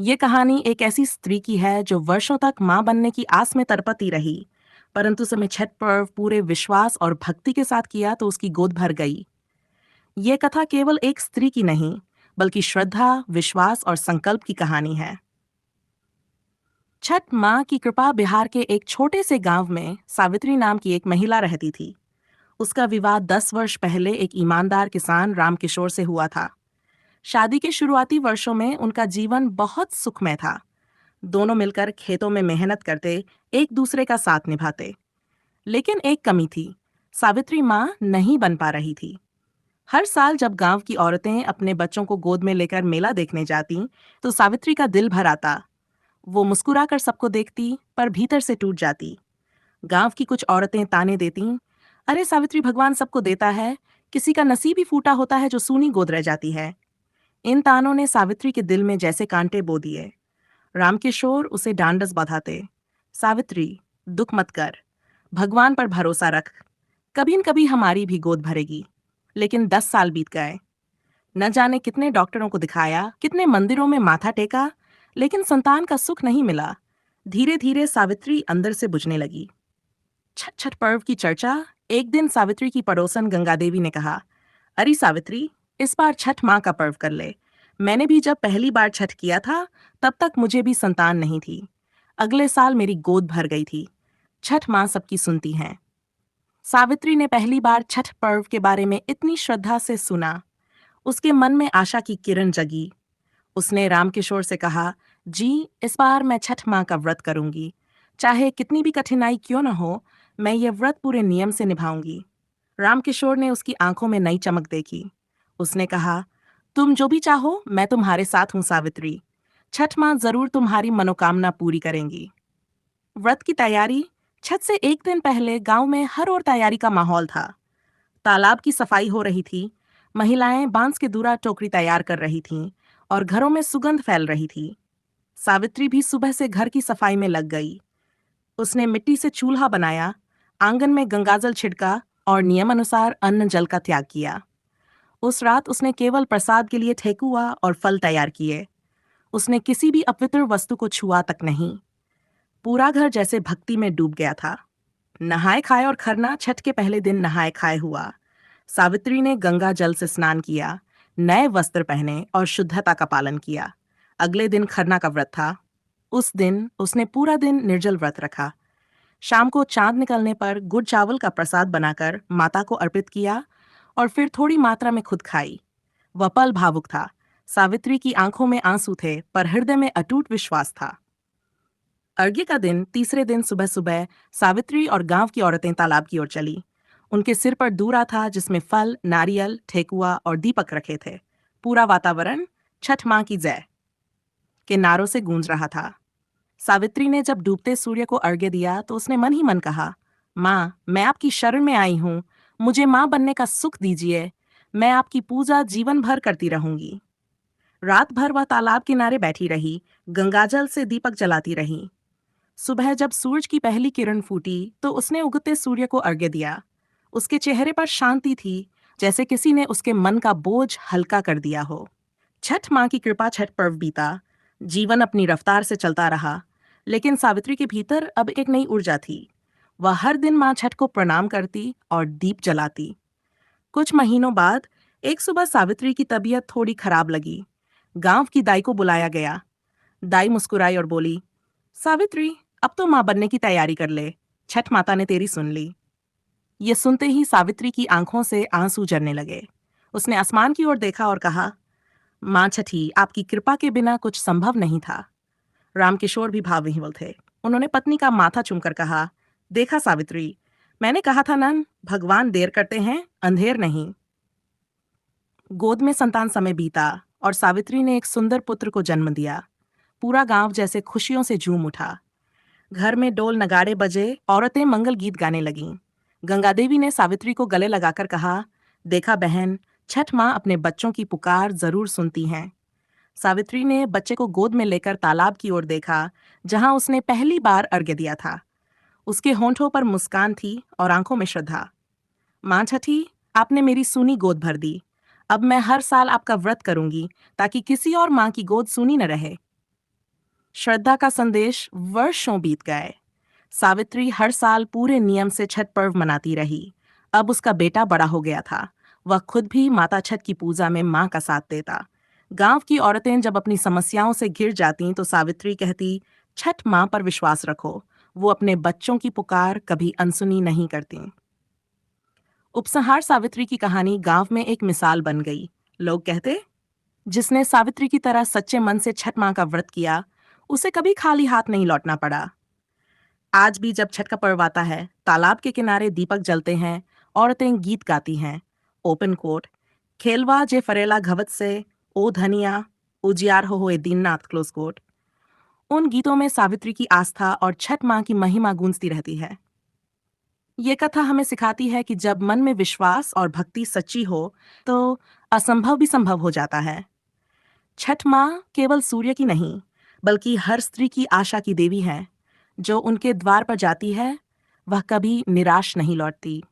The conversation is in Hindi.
ये कहानी एक ऐसी स्त्री की है जो वर्षों तक मां बनने की आस में तड़पती रही, परंतु समय छठ पर्व पूरे विश्वास और भक्ति के साथ किया तो उसकी गोद भर गई। ये कथा केवल एक स्त्री की नहीं, बल्कि श्रद्धा, विश्वास और संकल्प की कहानी है। छठ मां की कृपा बिहार के एक छोटे से गांव में सावित्री नाम की एक महिला रहती थी। उसका विवाह 10 वर्ष पहले एक ईमानदार किसान रामकिशोर से हुआ था। शादी के शुरुआती वर्षों में उनका जीवन बहुत सुखमय था। दोनों मिलकर खेतों में मेहनत करते, एक दूसरे का साथ निभाते। लेकिन एक कमी थी, सावित्री माँ नहीं बन पा रही थी। हर साल जब गांव की औरतें अपने बच्चों को गोद में लेकर मेला देखने जाती, तो सावित्री का दिल भर आता। वो मुस्कुराकर सबको देखती, पर भीतर से टूट जाती। गांव की कुछ औरतें ताने देती, अरे सावित्री, भगवान सबको देता है, किसी का नसीब ही फूटा होता है जो सूनी गोद रह जाती है। इन तानों ने सावित्री के दिल में जैसे कांटे बो दिए। रामकिशोर उसे डांडस बधाते, सावित्री, दुख मत कर, भगवान पर भरोसा रख, कभी न कभी हमारी भी गोद भरेगी। लेकिन 10 साल बीत गए। न जाने कितने डॉक्टरों को दिखाया, कितने मंदिरों में माथा टेका, लेकिन संतान का सुख नहीं मिला। धीरे धीरे सावित्री अंदर से बुझने लगी। छठ छठ पर्व की चर्चा। एक दिन सावित्री की पड़ोसन गंगा देवी ने कहा, अरे सावित्री, इस बार छठ माँ का पर्व कर ले। मैंने भी जब पहली बार छठ किया था, तब तक मुझे भी संतान नहीं थी। अगले साल मेरी गोद भर गई थी। छठ माँ सबकी सुनती हैं। सावित्री ने पहली बार छठ पर्व के बारे में इतनी श्रद्धा से सुना, उसके मन में आशा की किरण जगी। उसने रामकिशोर से कहा, जी, इस बार मैं छठ माँ का व्रत करूंगी। चाहे कितनी भी कठिनाई क्यों न हो, मैं ये व्रत पूरे नियम से निभाऊंगी। रामकिशोर ने उसकी आंखों में नई चमक देखी। उसने कहा, तुम जो भी चाहो, मैं तुम्हारे साथ हूं सावित्री। छठ माँ जरूर तुम्हारी मनोकामना पूरी करेंगी। व्रत की तैयारी। छठ से एक दिन पहले गांव में हर ओर तैयारी का माहौल था। तालाब की सफाई हो रही थी, महिलाएं बांस के दूरा टोकरी तैयार कर रही थीं और घरों में सुगंध फैल रही थी। सावित्री भी सुबह से घर की सफाई में लग गई। उसने मिट्टी से चूल्हा बनाया, आंगन में गंगाजल छिड़का और नियमानुसार अन्न जल का त्याग किया। उस रात उसने केवल प्रसाद के लिए ठेकुआ और फल तैयार किए। उसने किसी भी अपवित्र वस्तु को छुआ तक नहीं। पूरा घर जैसे भक्ति में डूब गया था। नहाए खाए और खरना। छठ के पहले दिन नहाए खाए हुआ। सावित्री ने गंगा जल से स्नान किया, नए वस्त्र पहने और शुद्धता का पालन किया। अगले दिन खरना का व्रत था। उस दिन उसने पूरा दिन निर्जल व्रत रखा। शाम को चांद निकलने पर गुड़ चावल का प्रसाद बनाकर माता को अर्पित किया और फिर थोड़ी मात्रा में खुद खाई। वह पल भावुक था। सावित्री की आंखों में आंसू थे, पर हृदय में अटूट विश्वास था। अर्घ्य का दिन, तीसरे दिन सुबह सुबह सावित्री और गांव की औरतें तालाब की ओर चली। उनके सिर पर दूरा था जिसमें फल, नारियल, ठेकुआ और दीपक रखे थे। पूरा वातावरण छठ मां की जय के नारों से गूंज रहा था। सावित्री ने जब डूबते सूर्य को अर्घ्य दिया तो उसने मन ही मन कहा, माँ, मैं आपकी शरण में आई हूँ, मुझे माँ बनने का सुख दीजिए। मैं आपकी पूजा जीवन भर करती रहूंगी। रात भर वह तालाब किनारे बैठी रही, गंगाजल से दीपक जलाती रही। सुबह जब सूरज की पहली किरण फूटी तो उसने उगते सूर्य को अर्घ्य दिया। उसके चेहरे पर शांति थी, जैसे किसी ने उसके मन का बोझ हल्का कर दिया हो। छठ माँ की कृपा। छठ पर्व बीता। जीवन अपनी रफ्तार से चलता रहा, लेकिन सावित्री के भीतर अब एक नई ऊर्जा थी। वह हर दिन माँ छठ को प्रणाम करती और दीप जलाती। कुछ महीनों बाद एक सुबह सावित्री की तबीयत थोड़ी खराब लगी। गांव की दाई को बुलाया गया। दाई मुस्कुराई और बोली, सावित्री, अब तो माँ बनने की तैयारी कर ले। छठ माता ने तेरी सुन ली। ये सुनते ही सावित्री की आंखों से आंसू झरने लगे। उसने आसमान की ओर देखा और कहा, माँ छठी, आपकी कृपा के बिना कुछ संभव नहीं था। रामकिशोर भी भावविह्वल थे। उन्होंने पत्नी का माथा चूमकर कहा, देखा सावित्री, मैंने कहा था नन, भगवान देर करते हैं, अंधेर नहीं। गोद में संतान समय बीता और सावित्री ने एक सुंदर पुत्र को जन्म दिया। पूरा गांव जैसे खुशियों से झूम उठा। घर में डोल नगाड़े बजे, औरतें मंगल गीत गाने लगीं। गंगादेवी ने सावित्री को गले लगाकर कहा, देखा बहन, छठ माँ अपने बच्चों की पुकार जरूर सुनती हैं। सावित्री ने बच्चे को गोद में लेकर तालाब की ओर देखा, जहां उसने पहली बार अर्घ्य दिया था। उसके होंठों पर मुस्कान थी और आंखों में श्रद्धा। माँ छठी, आपने मेरी सूनी गोद भर दी। अब मैं हर साल आपका व्रत करूंगी, ताकि किसी और माँ की गोद सूनी न रहे। श्रद्धा का संदेश वर्षों बीत गए। सावित्री हर साल पूरे नियम से छठ पर्व मनाती रही। अब उसका बेटा बड़ा हो गया था। वह खुद भी माता छठ की पूजा में मां का साथ देता। गांव की औरतें जब अपनी समस्याओं से घिर जातीं तो सावित्री कहती, छठ मां पर विश्वास रखो, वो अपने बच्चों की पुकार कभी अनसुनी नहीं करती। उपसंहार सावित्री की कहानी गांव में एक मिसाल बन गई। लोग कहते, जिसने सावित्री की तरह सच्चे मन से छठ मां का व्रत किया, उसे कभी खाली हाथ नहीं लौटना पड़ा। आज भी जब छठ का पर्व आता है, तालाब के किनारे दीपक जलते हैं, औरतें गीत गाती हैं। ओपन कोट, खेलवा जे फरेला घवत से, ओ धनिया, उजियार हो होए दीननाथ, क्लोज कोट। उन गीतों में सावित्री की आस्था और छठ मां की महिमा गूंजती रहती है। ये कथा हमें सिखाती है कि जब मन में विश्वास और भक्ति सच्ची हो, तो असंभव भी संभव हो जाता है। छठ मां केवल सूर्य की नहीं, बल्कि हर स्त्री की आशा की देवी है। जो उनके द्वार पर जाती है, वह कभी निराश नहीं लौटती।